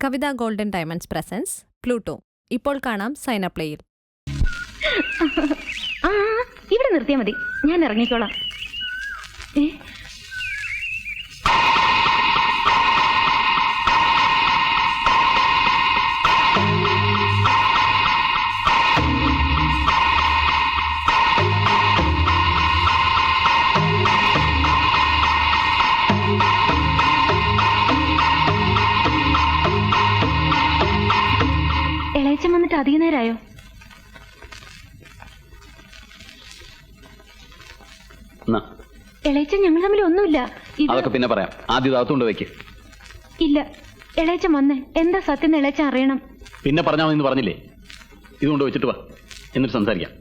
കവിത golden diamonds presence Pluto. ഇപ്പോൾ കാണാം സൈന പ്ലേയിൽ. ഇവിടെ നിർത്തിയാൽ മതി, ഞാൻ ഇറങ്ങിക്കോളാം. ഇളയച്ചൻ വന്നിട്ട് അധിക നേരമായോ? ഇളയച്ചൻ ഞങ്ങൾ തമ്മിൽ ഒന്നുമില്ല. അതൊക്കെ പിന്നെ പറയാം, ആദ്യം അകത്തുകൊണ്ട് വെക്ക്. ഇല്ല, ഇളയച്ചൻ വന്നേ, എന്താ സത്യം ഇളയച്ചൻ അറിയണം. പിന്നെ പറഞ്ഞാൽ മതി പറഞ്ഞില്ലേ, ഇതുകൊണ്ട് വെച്ചിട്ട് വാ, എന്നിട്ട് സംസാരിക്കാം.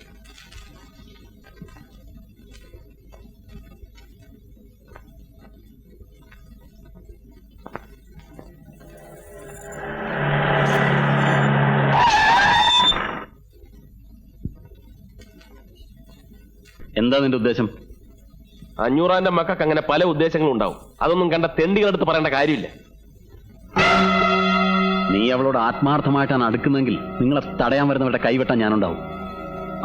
എന്താ നിന്റെ ഉദ്ദേശം? അഞ്ഞൂറാന്റെ മക്കൾക്ക് അങ്ങനെ പല ഉദ്ദേശങ്ങളും ഉണ്ടാവും. അതൊന്നും കണ്ട തെണ്ടികളെടുത്ത് പറയേണ്ട കാര്യമില്ല. നീ അവളോട് ആത്മാർത്ഥമായിട്ടാണ് അടുക്കുന്നെങ്കിൽ നിങ്ങളെ തടയാൻ വരുന്നവരുടെ കൈവെട്ടാൻ ഞാനുണ്ടാവും.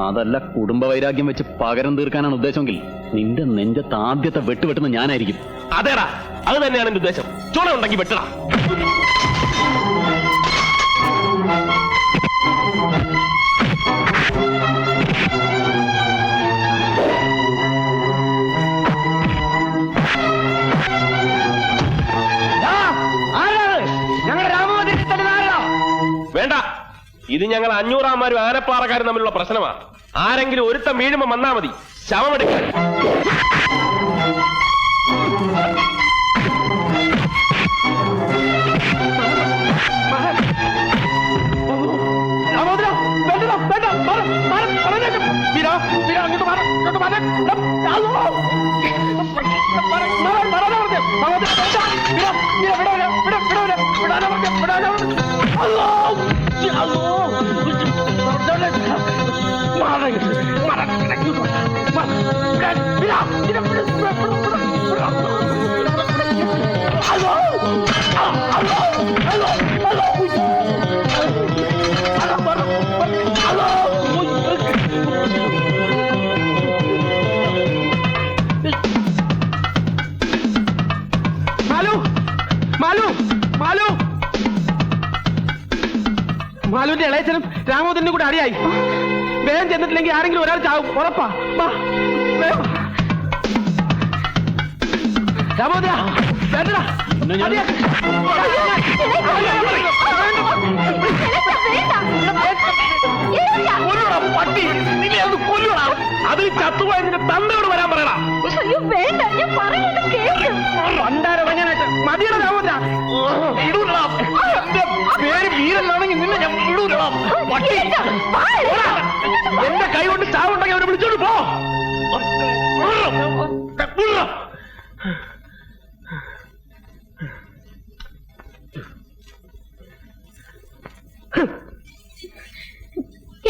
അതല്ല കുടുംബ വൈരാഗ്യം വെച്ച് പകരം തീർക്കാനാണ് ഉദ്ദേശമെങ്കിൽ നിന്റെ നെഞ്ചത്ത് ആദ്യത്തെ വെട്ടുവെട്ടുന്ന ഞാനായിരിക്കും. അതേടാ, അത് തന്നെയാണ് എന്റെ ഉദ്ദേശം. ചുണ ഉണ്ടെങ്കിൽ വെട്ടടാ. വേണ്ട, ഇത് ഞങ്ങൾ അഞ്ഞൂറാമാരും ആനപ്പാറക്കാരും തമ്മിലുള്ള പ്രശ്നമാണ്. ആരെങ്കിലും ഒരുത്തം വീഴുമ്പോ വന്നാ മതി, ശവമെടുക്കാൻ. മാലുവിന്റെ ഇളയച്ചനും രാമോദരനും കൂടെ അടിയായി. വേഗം ചെന്നിട്ടില്ലെങ്കിൽ ആരെങ്കിലും ഒരാൾ ചാവും, ഉറപ്പാ. രാമോദര വേണ്ടടാ. പട്ടി അതിൽ ചത്തുപോയതിന്റെ തന്തയോട് വരാൻ പറയടാ. മതിയുടെ രാമോദര ഇടൂടാ. എന്റെ പേര് വീരനാണെങ്കിൽ നിന്നെ ഞാൻ വിടൂടാ. പട്ടി എന്റെ കൈ കൊണ്ട് ചാവുണ്ടെങ്കിൽ അവരെ വിളിച്ചോണ്ട് പോ.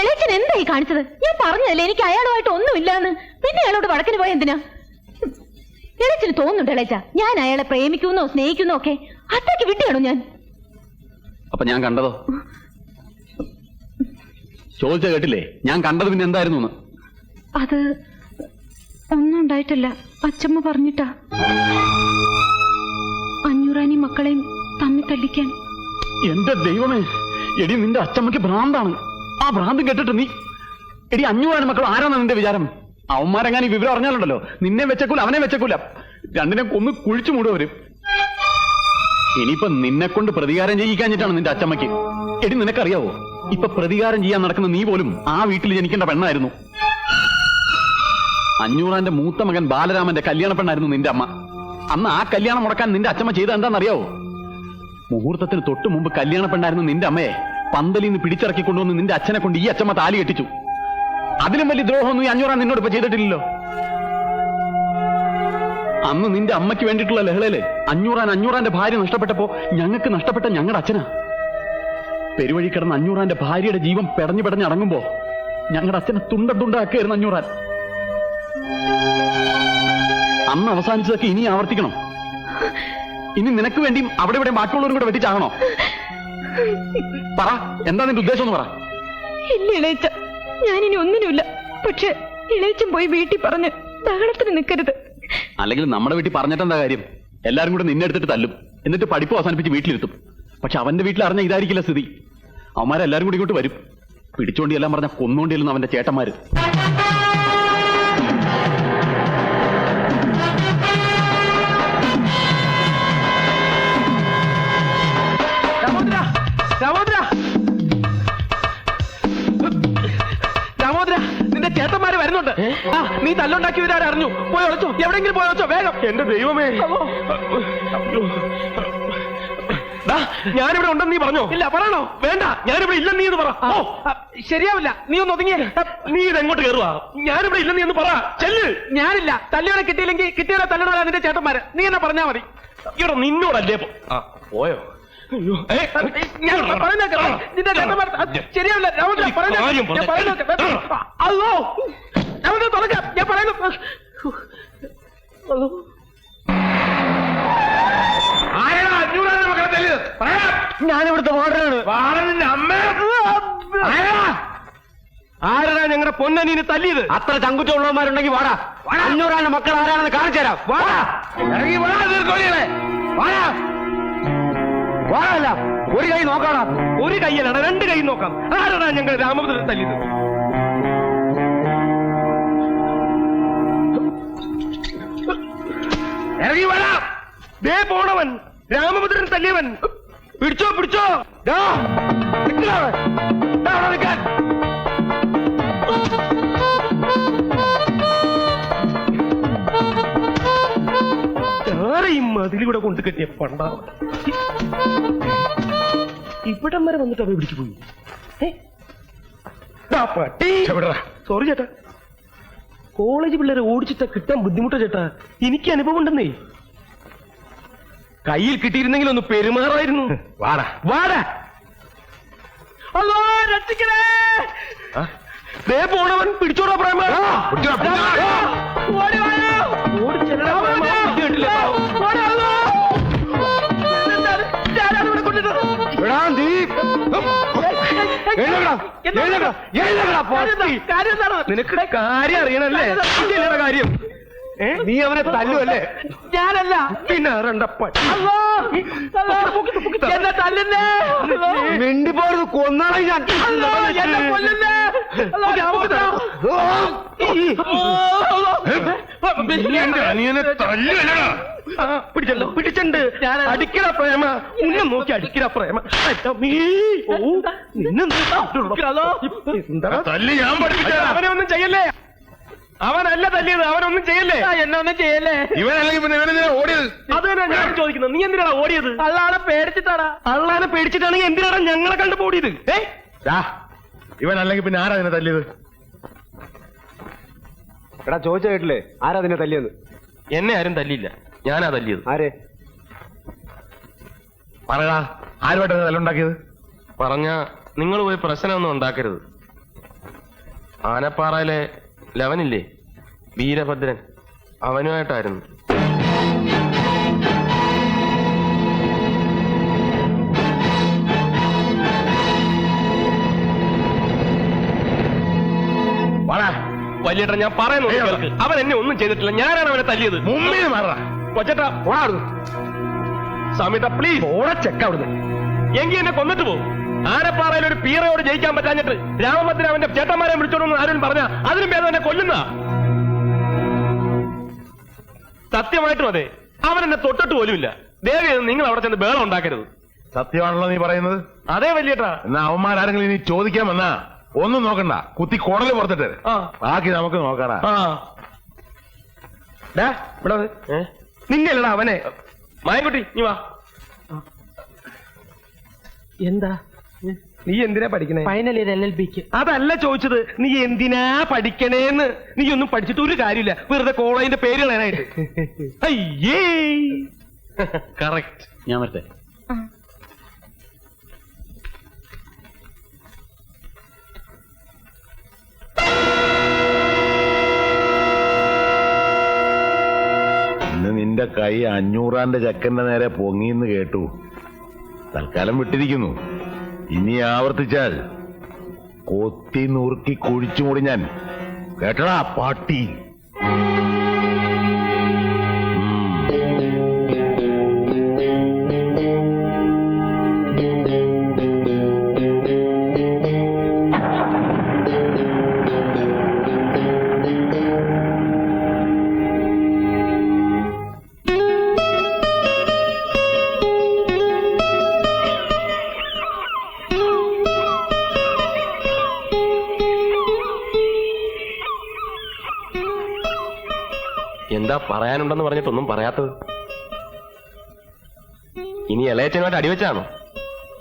ഇളയച്ചൻ എന്തായി കാണിച്ചത്? ഞാൻ പറഞ്ഞതല്ലേ എനിക്ക് അയാളുമായിട്ട് ഒന്നുമില്ലാന്ന്. പിന്നെ അയാളോട് വടക്കിന് പോയ എന്തിനാ? ഇളയച്ചന് തോന്നുന്നുണ്ട് ഇളയച്ച ഞാൻ അയാളെ പ്രേമിക്കുന്നോ സ്നേഹിക്കുന്നോ ഒക്കെ. അത്രയ്ക്ക് വിട്ടിയാണോ ഞാൻ? അപ്പൊ ഞാൻ കണ്ടതോ? ചോദിച്ച കേട്ടില്ലേ, ഞാൻ കണ്ടത് പിന്നെ എന്തായിരുന്നു? അത് ഒന്നും ഉണ്ടായിട്ടില്ല, അച്ചമ്മ പറഞ്ഞിട്ടാ. അഞ്ഞൂറാനി മക്കളെയും തമ്മിൽ തല്ലിക്കാൻ. എന്റെ ദൈവമേ, എടി നിന്റെ അച്ചമ്മയ്ക്ക് ഭ്രാന്താണ്. ആ ഭ്രാന്ത് കേട്ടിട്ട് നീ എടി അഞ്ഞൂറാനി മക്കൾ ആരാണ് നിന്റെ വിചാരം? അവന്മാരെങ്ങാൻ ഈ വിവരം അറിഞ്ഞാലുണ്ടല്ലോ, നിന്നെ വെച്ചേക്കൂല അവനെ വെച്ചേക്കൂല, രണ്ടിനെ കൊന്ന് കുഴിച്ചു മൂടുവരും. ഇനിയിപ്പൊ നിന്നെ കൊണ്ട് പ്രതികാരം ചെയ്യിക്കാഞ്ഞിട്ടാണ് നിന്റെ അച്ചമ്മയ്ക്ക്. എടി നിനക്കറിയാവോ, ഇപ്പൊ പ്രതികാരം ചെയ്യാൻ നടക്കുന്ന നീ പോലും ആ വീട്ടിൽ ജനിക്കേണ്ട പെണ്ണായിരുന്നു. അഞ്ഞൂറാന്റെ മൂത്ത മകൻ ബാലരാമന്റെ കല്യാണ പെണ്ണായിരുന്നു നിന്റെ അമ്മ. അന്ന് ആ കല്യാണം മുടക്കാൻ നിന്റെ അച്ചമ്മ ചെയ്ത എന്താണെന്നറിയാവോ? മുഹൂർത്തത്തിന് തൊട്ടു മുമ്പ് കല്യാണ പെണ്ണായിരുന്നു നിന്റെ അമ്മയെ പന്തലിൽ നിന്ന് പിടിച്ചിറക്കി കൊണ്ടുവന്ന് നിന്റെ അച്ഛനെ കൊണ്ട് ഈ അച്ചമ്മ താലി കെട്ടിച്ചു. അതിലും വലിയ ദ്രോഹമൊന്നും ഈ അഞ്ഞൂറാൻ നിന്നോട് ഇപ്പൊ ചെയ്തിട്ടില്ലല്ലോ. അന്ന് നിന്റെ അമ്മയ്ക്ക് വേണ്ടിയിട്ടുള്ള ലഹളയില് അഞ്ഞൂറാന്റെ ഭാര്യ നഷ്ടപ്പെട്ടപ്പോ ഞങ്ങൾക്ക് നഷ്ടപ്പെട്ട ഞങ്ങളുടെ അച്ഛനാ. പെരുവഴി കിടന്ന അഞ്ഞൂറാന്റെ ഭാര്യയുടെ ജീവൻ പെടഞ്ഞു പെടഞ്ഞ് അടങ്ങുമ്പോ ഞങ്ങളുടെ അച്ഛനെ തുണ്ടാക്കുകയായിരുന്നു അഞ്ഞൂറാൻ. അന്ന് അവസാനിച്ചതൊക്കെ ഇനി ആവർത്തിക്കണം? ഇനി നിനക്ക് വേണ്ടിയും അവിടെ ഇവിടെ ബാക്കിയുള്ളവരും കൂടെ വെട്ടിച്ചാകണോ? പറ, എന്താ നിന്റെ ഉദ്ദേശം എന്ന് പറ. ഇല്ല ഇളയച്ച, ഞാനിനി ഒന്നിനുമില്ല. പക്ഷെ ഇളയച്ചൻ പോയി വീട്ടിൽ പറഞ്ഞ് ബഹളത്തിന് നിൽക്കരുത്. അല്ലെങ്കിൽ നമ്മുടെ വീട്ടിൽ പറഞ്ഞിട്ടെന്താ കാര്യം? എല്ലാരും കൂടെ നിന്നെ എടുത്തിട്ട് തല്ലും, എന്നിട്ട് പഠിപ്പ് അവസാനിപ്പിച്ച് വീട്ടിലിരുത്തും. പക്ഷെ അവന്റെ വീട്ടിൽ അറിഞ്ഞ ഇതായിരിക്കില്ല സ്ഥിതി. അവന്മാരെല്ലാരും കൂടി ഇങ്ങോട്ട് വരും. പിടിച്ചോണ്ടി എല്ലാം പറഞ്ഞ കൊന്നുകൊണ്ടിരുന്നു അവന്റെ ചേട്ടന്മാര്. നിന്റെ ചേട്ടന്മാര് വരുന്നുണ്ട്. നീ തല്ലുണ്ടാക്കി വരാരറിഞ്ഞു. പോയി ഒളിച്ചോ, എവിടെങ്കിലും പോയി ഒളിച്ചോ വേഗം. എന്റെ ദൈവമേ, ഞാനിവിടെ ഉണ്ടെന്ന് നീ പറഞ്ഞോ? ഇല്ല, പറയണോ? വേണ്ട, ഞാനിവിടെ ഇല്ലെന്ന് നീ എന്ന് പറ. ശരിയാവില്ല, നീ ഒന്ന് ഒതുങ്ങിയേ. നീ ഇതെങ്ങോട്ട് കയറുക? ഞാനിവിടെ ഇല്ലെന്ന് നീ എന്ന് പറ. ചെല്ല്. ഞാനില്ല. തല്ലിയോടെ കിട്ടിയില്ലെങ്കിൽ കിട്ടിയോടെ തല്ലിടോടാ നിന്റെ ചേട്ടന്മാര്. നീ എന്നെ പറഞ്ഞാ മതി. ഇവിടെ നിന്നോടല്ലേ പോയോ? ഞാൻ പറയുന്ന നിന്റെ ചേട്ടന്മാർ ശരിയാവില്ല. രാമോദ്ര അല്ലോ, രാമോദ്ര തുറക്കാം. ഞാൻ പറയുന്നു. ഞാനിവിടുത്തെ വാർഡനാണ്. ആരാ ഞങ്ങളുടെ പൊന്നനീനെ തല്ലിയത്? അത്ര ചങ്കുറ്റുള്ളവന്മാരുണ്ടെങ്കിൽ വാടാ. 500 മക്കൾ ആരാണെന്ന് കാണിച്ചു തരാം. വാടാ, ഇറങ്ങി വാടാ. വാടല്ല, ഒരു കൈ നോക്കാടാ. ഒരു കൈയല്ല, 2 കൈ നോക്കാം. ആരാ ഞങ്ങൾ രാമഭദ്രൻ തല്ലിയത്? ഇറങ്ങി വാടാ. ദേ പോണവൻ, രാമഭദ്രൻ തല്ലിയവൻ. പിടിച്ചോ. ആരെയും മതിലൂടെ കൊണ്ട് കെട്ടിയ പണ്ടാ ഇവിടം വരെ വന്നിട്ട് അവ പിടിച്ചു പോയി. പട്ടി. സോറി ചേട്ടാ, കോളേജ് പിള്ളേരെ ഓടിച്ചിട്ടാ കിട്ടാൻ ബുദ്ധിമുട്ടാ ചേട്ടാ. എനിക്ക് അനുഭവം ഉണ്ടെന്നേ. കയ്യിൽ കിട്ടിയിരുന്നെങ്കിൽ ഒന്ന് പെരുമാറായിരുന്നു. വാടാ. അല്ലോ, രക്ഷിക്കണേ. ദേ പോണവൻ. പിടിച്ചോടാ പ്രേമ. നിനക്ക് കാര്യം അറിയണല്ലേ? കാര്യം നീ അവനെ തല്ലുവല്ലേ? ഞാനല്ല. പിന്നെ രണ്ടപ്പട്ടി എന്നെ തല്ലുന്നേ. മിണ്ടിപ്പോയത് കൊന്നാളെ ഞാൻ. എന്നെ കൊല്ലുന്നേ. അനിയനെ തല്ലുവല്ലടാ. പിടിച്ചിട്ടുണ്ട്. അടിക്കട പ്രേമ. നിന്നെ നോക്കി അടിക്കട പ്രേമ. തല്ലി ഞാൻ പഠിപ്പിച്ച. അവനെ ഒന്നും ചെയ്യല്ലേ. അവനല്ല തല്ലിയത്. അവനൊന്നും ചെയ്യല്ലേ. എന്നെ ഒന്നും ചെയ്യല്ലേ. ഇവനല്ലെങ്കിൽ പിന്നെ ഇവനെന്തിനാ ഓടിയത്? അത് തന്നെ ഞാൻ ചോദിക്കുന്നത്. നീ എന്തിനാണ് ഓടിയത്? അള്ളാനെ പേടിച്ചിട്ടാടാ. അള്ളാനെ പേടിച്ചിട്ടാണെങ്കിൽ എന്തിനാണ് ഞങ്ങളെ കണ്ടു ഓടിയത്? ഇവനല്ലെങ്കിൽ പിന്നെ ആരാ നിന്നെ തല്ലിയത്? എടാ ചോദിച്ച കേട്ടില്ലേ ആരാ നിന്നെ തല്ലിയെന്ന്? എന്നെ ആരും തല്ലിയില്ല, ഞാനാ തല്ലിയത്. ആരെ? പറയടാ, ആരുമായിട്ടാണ് തല്ലുണ്ടാക്കിയത്? പറഞ്ഞ നിങ്ങൾ പോയി പ്രശ്നമൊന്നും ഉണ്ടാക്കരുത്. ആനപ്പാറയിലെ ലവനില്ലേ, വീരഭദ്രൻ, അവനുമായിട്ടായിരുന്നു. വലിയേട്ടൻ, ഞാൻ പറയുന്നു കേൾക്ക്. അവൻ എന്നെ ഒന്നും ചെയ്തിട്ടില്ല. ഞാനാണ് അവനെ തല്ലിയത്. മുമ്പിൽ മാറാ കൊച്ചേട്ടാ. സമീത പ്ലീസ് ഓടച്ചെക്ക അവിടുന്ന്. എങ്കിൽ എന്നെ കൊന്നിട്ട് പോകും. ആനപ്പാറയിൽ ഒരു പീറയോട് ജയിക്കാൻ പറ്റാഞ്ഞിട്ട് രാമഭദ്രൻ അവന്റെ ചേട്ടന്മാരെ വിളിച്ചോണെന്ന് ആരും പറഞ്ഞ അതിനും ഭേദം എന്നെ കൊല്ലുന്ന. സത്യമായിട്ടും അതെ, അവൻ എന്നെ തൊട്ടിട്ട് പോലുമില്ല. ദേവി, നിങ്ങൾ അവിടെ ചെന്ന് ബേളം ഉണ്ടാക്കരുത്. സത്യമാണല്ലോ നീ പറയുന്നത്? അതേ വലിയേട്ടാ. എന്നാ അവന്മാരാരെങ്കിലും ഇനി ചോദിക്കാൻ വന്നാ ഒന്നും നോക്കണ്ട, കുത്തി കുടല് പുറത്തിട്ട് ബാക്കി നമുക്ക് നോക്കാടാ. നിന്നല്ലടാ അവനെ. മായൻകുട്ടി, നീ വാ. എന്താ നീ എന്തിനാ പഠിക്കണേ? ഫൈനൽ ഇയർ LLBക്ക്. അതല്ല ചോദിച്ചത്, നീ എന്തിനാ പഠിക്കണേന്ന്. നീ ഒന്നും പഠിച്ചിട്ട് ഒരു കാര്യമില്ല, വെറുതെ കോളേജിന്റെ പേര് കളയാനായിട്ട്. അയ്യേ, കറക്റ്റ്. ഞാൻ വരട്ടെ. ഇന്ന് നിന്റെ കൈ 500 ചെക്കന്റെ നേരെ പൊങ്ങിന്ന് കേട്ടു. തൽക്കാലം വിട്ടിരിക്കുന്നു. ഇനി ആവർത്തിച്ചാൽ കൊത്തി നുറുക്കി കുഴിച്ചു മൂടി ഞാൻ. കേട്ടടാ പാട്ടി. എന്താ പറയാനുണ്ടെന്ന് പറഞ്ഞിട്ടൊന്നും പറയാത്തത്? ഇനി ഇളയച്ചനുമായിട്ട് അടിവെച്ചാണോ?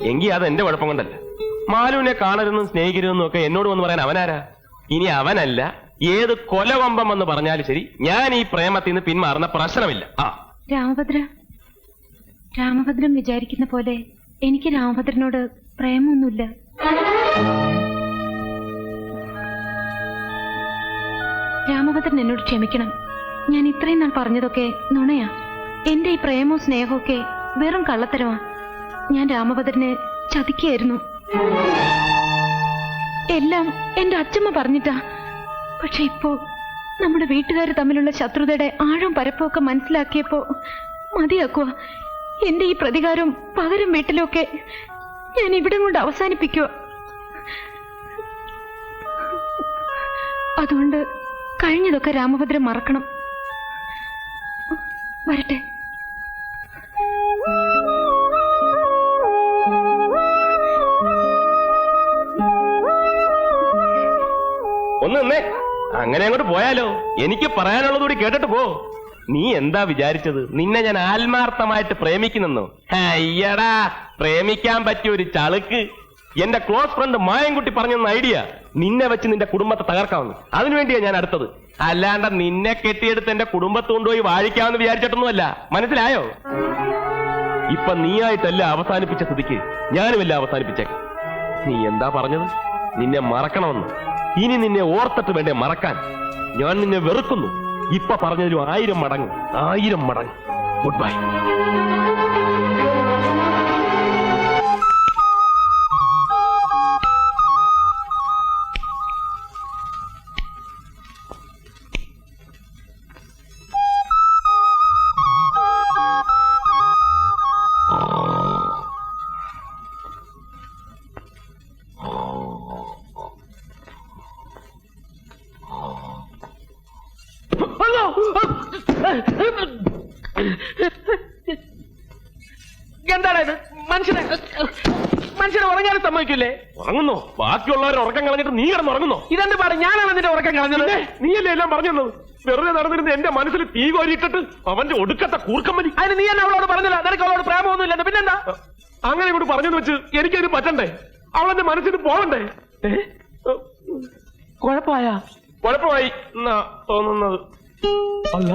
എങ്കിൽ അത് എന്റെ കുഴപ്പം കൊണ്ടല്ല. മാലുവിനെ കാണരുതെന്നും സ്നേഹിക്കരുതെന്നും ഒക്കെ എന്നോട് വന്ന് പറയാൻ അവനാരാ? ഇനി അവനല്ല, ഏത് കൊലവമ്പം എന്ന് പറഞ്ഞാലും ശരി, ഞാൻ ഈ പ്രേമത്തിൽ നിന്ന് പിന്മാറുന്ന പ്രശ്നമില്ല. രാമഭദ്രൻ വിചാരിക്കുന്ന പോലെ എനിക്ക് രാമഭദ്രനോട് പ്രേമൊന്നുമില്ല. രാമഭദ്രൻ എന്നോട് ക്ഷമിക്കണം. ഞാൻ ഇത്രയും നാൾ പറഞ്ഞതൊക്കെ നുണയാ. എന്റെ ഈ പ്രേമവും സ്നേഹമൊക്കെ വെറും കള്ളത്തരമാ. ഞാൻ രാമഭദ്രനെ ചതിക്കായിരുന്നു. എല്ലാം എന്റെ അച്ഛമ്മ പറഞ്ഞിട്ടാ. പക്ഷെ ഇപ്പോ നമ്മുടെ വീട്ടുകാർ തമ്മിലുള്ള ശത്രുതയുടെ ആഴം പരപ്പൊക്കെ മനസ്സിലാക്കിയപ്പോ മതിയാക്കുക. എന്റെ ഈ പ്രതികാരവും പകരം വീട്ടിലൊക്കെ ഞാൻ ഇവിടെ കൊണ്ട് അവസാനിപ്പിക്കുക. അതുകൊണ്ട് കഴിഞ്ഞതൊക്കെ രാമഭദ്രൻ മറക്കണം. വരട്ടെ. ഒന്ന് നിന്നേ. അങ്ങനെ അങ്ങോട്ട് പോയാലോ? എനിക്ക് പറയാനുള്ളതുകൂടി കേട്ടിട്ട് പോ. നീ എന്താ വിചാരിച്ചത്? നിന്നെ ഞാൻ ആത്മാർത്ഥമായിട്ട് പ്രേമിക്കുന്നെന്നോ? അയ്യടാ, പ്രേമിക്കാൻ പറ്റിയ ഒരു ചളുക്ക് എന്റെ ക്ലോസ് ഫ്രണ്ട് മായൻകുട്ടി പറഞ്ഞെന്ന ഐഡിയ. നിന്നെ വെച്ച് നിന്റെ കുടുംബത്തെ തകർക്കാവുന്നു. അതിനുവേണ്ടിയാ ഞാൻ അടുത്തത്. അല്ലാണ്ട് നിന്നെ കെട്ടിയെടുത്ത് എന്റെ കുടുംബത്ത് കൊണ്ടുപോയി വാഴിക്കാമെന്ന് വിചാരിച്ചിട്ടൊന്നുമല്ല. മനസ്സിലായോ? ഇപ്പൊ നീയായിട്ടല്ല അവസാനിപ്പിച്ച സ്ഥിതിക്ക് ഞാനുമല്ല അവസാനിപ്പിച്ചേക്കാം. നീ എന്താ പറഞ്ഞത്? നിന്നെ മറക്കണമെന്ന്. ഇനി നിന്നെ ഓർത്തിട്ട് വേണ്ടേ മറക്കാൻ? ഞാൻ നിന്നെ വെറുക്കുന്നു. ഇപ്പൊ പറഞ്ഞതിലും 1000 മടങ്ങ്, 1000 മടങ്ങ്. Good bye. എന്താണ് ഇത്? മനുഷ്യനെ ഉറങ്ങാനും സമ്മതിക്കില്ലേ? ഉറങ്ങുന്നോ? ബാക്കിയുള്ളവരെ ഉറക്കം കളഞ്ഞിട്ട് നീ കിടന്ന് ഉറങ്ങുന്നോ? ഇതെന്ത് പാട്? ഞാനാണ് നിന്റെ ഉറക്കം കളഞ്ഞത്. നീയല്ലേ എല്ലാം പറഞ്ഞു തന്നത്? വെറുതെ നടന്നിരുന്ന എന്റെ മനസ്സിൽ തീ കോരിയിട്ടിട്ട് അവന്റെ ഒടുക്കത്തെ കൂർക്കമ്മതി. അതിന് നീ എന്നെ അവളോട് പറഞ്ഞില്ല. നിനക്ക് അവളോട് പ്രേമമൊന്നുമില്ല. പിന്നെന്താ? അങ്ങനെ ഇങ്ങോട്ട് പറഞ്ഞെന്ന് വെച്ച് എനിക്കതിന് പറ്റണ്ടേ? അവളെന്റെ മനസ്സിന് പോകണ്ടേ? കുഴപ്പമായി എന്നാ തോന്നുന്നത്. അല്ല,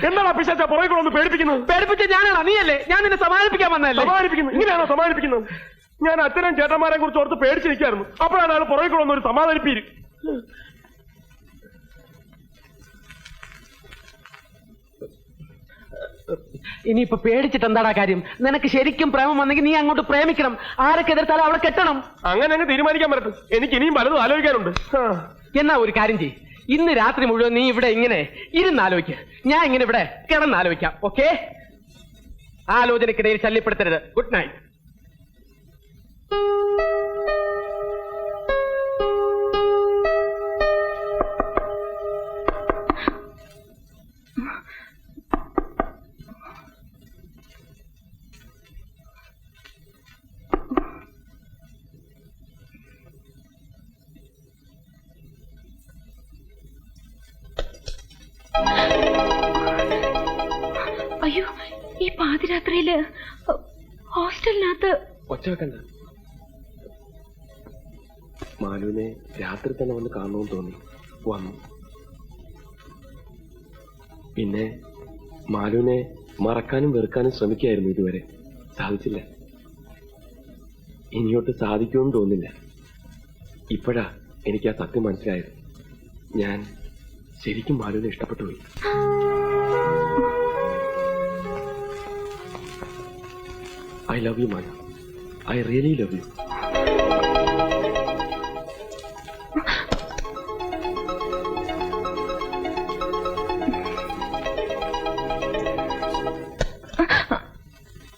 എന്താണ് പിശാച പുറകെ കൂടെ ഒന്ന് പേടിപ്പിക്കുന്നത്? പേടിപ്പിച്ച ഞാനാണ്, നീയല്ലേ? ഞാൻ നിന്നെ സമാധാനിപ്പിക്കാൻ വന്നതല്ലേ? സമാധാനിപ്പിക്കുന്നു? ഇങ്ങനെയാണോ സമാധാനിപ്പിക്കുന്നത്? ഞാൻ അച്ഛനും ചേട്ടന്മാരെ കുറിച്ച് ഓർത്ത് പേടിച്ചിരിക്കായിരുന്നു. അപ്പോഴാണ് അയാൾ പുറകെ കൂടെ ഒന്നൊരു സമാധാനിപ്പീര്. ഇനിയിപ്പോ പേടിച്ചിട്ട് എന്താടാ കാര്യം? നിനക്ക് ശരിക്കും പ്രേമം വന്നെങ്കിൽ നീ അങ്ങോട്ട് പ്രേമിക്കണം. ആരൊക്കെ എതിർത്താലും അവളെ കെട്ടണം. അങ്ങനെ അങ്ങ് തീരുമാനിക്കാൻ പറ്റട്ടെ. എനിക്ക് ഇനിയും പലതും ആലോചിക്കാനുണ്ട്. എന്നാ ഒരു കാര്യം ചെയ്യ്. ഇന്ന് രാത്രി മുഴുവൻ നീ ഇവിടെ ഇങ്ങനെ ഇരുന്നാലോചിക്ക. ഞാൻ ഇങ്ങനെ ഇവിടെ കിടന്നാലോചിക്കാം. ഓക്കെ? ആലോചനക്കിടയിൽ ശല്യപ്പെടുത്തരുത്. Good night. അയ്യോ, ഈ പാതിരാത്രിയില് ഹോസ്റ്റലിനകത്ത് ഒച്ച വെക്കണ്ട. മാലുവിനെ രാത്രി തന്നെ വന്ന് കാണണമെന്ന് തോന്നി. വന്നു. പിന്നെ മാലുവിനെ മറക്കാനും വെറുക്കാനും ശ്രമിക്കായിരുന്നു. ഇതുവരെ സാധിച്ചില്ല. ഇനിയോട്ട് സാധിക്കുമെന്ന് തോന്നില്ല. ഇപ്പോഴാ എനിക്ക് ആ സത്യം മനസ്സിലായത്. ഞാൻ ശരിക്കും മാലുവിനെ ഇഷ്ടപ്പെട്ടു പോയി. I love you Malu. I really love you.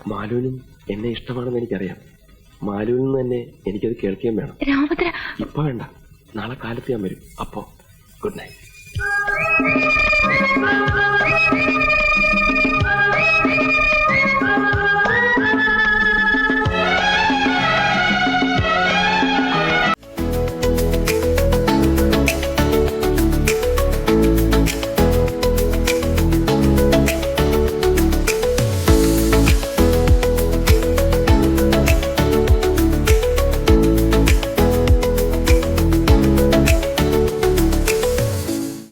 മാലുവിനും എന്നെ ഇഷ്ടമാണെന്ന് എനിക്കറിയാം. മാലുവിൽ നിന്ന് തന്നെ എനിക്കത് കേൾക്കുകയും വേണം. രാമഭദ്ര, ഇപ്പൊ വേണ്ട, നാളെ കാലത്ത് ഞാൻ വരും. അപ്പോ ഗുഡ് നൈറ്റ്.